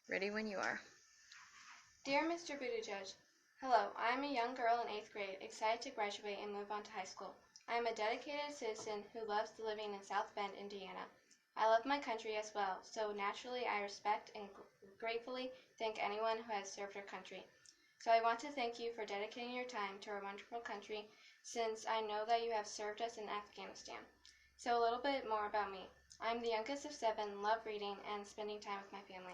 Ready when you are. Dear Mr. Buttigieg, hello, I am a young girl in 8th grade, excited to graduate and move on to high school. I am a dedicated citizen who loves living in South Bend, Indiana. I love my country as well, so naturally I respect and gratefully thank anyone who has served our country. So I want to thank you for dedicating your time to our wonderful country, since I know that you have served us in Afghanistan. So a little bit more about me. I am the youngest of 7, love reading and spending time with my family.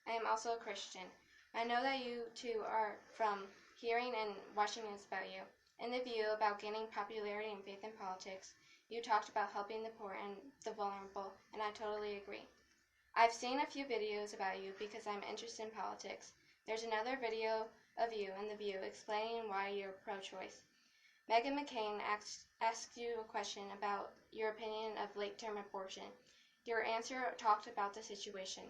I am also a Christian. I know that you too are, from hearing and watching news about you. In the view about gaining popularity and faith in politics, you talked about helping the poor and the vulnerable, and I totally agree. I've seen a few videos about you because I'm interested in politics. There's another video of you in the view explaining why you're pro-choice. Meghan McCain asked you a question about your opinion of late-term abortion. Your answer talked about the situation.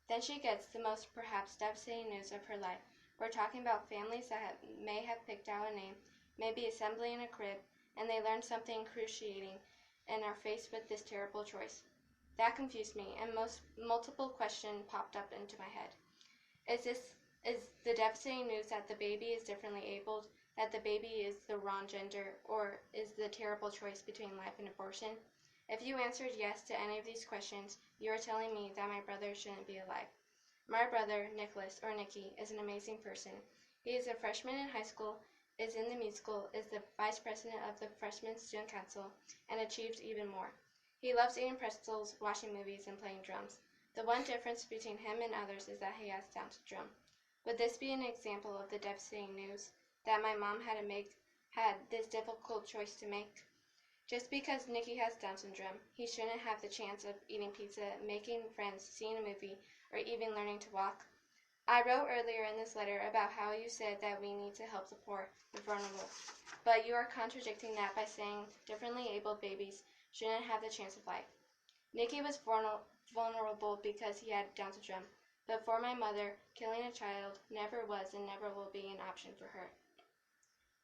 Then she gets the most perhaps devastating news of her life. We're talking about families that may have picked out a name, maybe assembling a crib, and they learn something excruciating and are faced with this terrible choice. That confused me, and multiple questions popped up into my head. Is the devastating news that the baby is differently abled, that the baby is the wrong gender, or is the terrible choice between life and abortion? If you answered yes to any of these questions, you are telling me that my brother shouldn't be alive. My brother, Nicholas, or Nicky, is an amazing person. He is a freshman in high school, is in the musical, is the vice president of the freshman student council, and achieves even more. He loves eating pretzels, watching movies, and playing drums. The one difference between him and others is that he has Down syndrome. Would this be an example of the devastating news that my mom had this difficult choice to make? Just because Nicky has Down syndrome, he shouldn't have the chance of eating pizza, making friends, seeing a movie, or even learning to walk. I wrote earlier in this letter about how you said that we need to help the poor and vulnerable, but you are contradicting that by saying differently abled babies shouldn't have the chance of life. Nicky was vulnerable because he had Down syndrome, but for my mother, killing a child never was and never will be an option for her.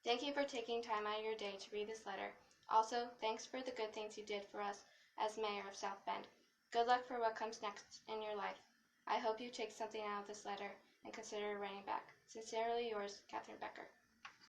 Thank you for taking time out of your day to read this letter. Also, thanks for the good things you did for us as mayor of South Bend. Good luck for what comes next in your life. I hope you take something out of this letter and consider writing back. Sincerely yours, Katharine Becker.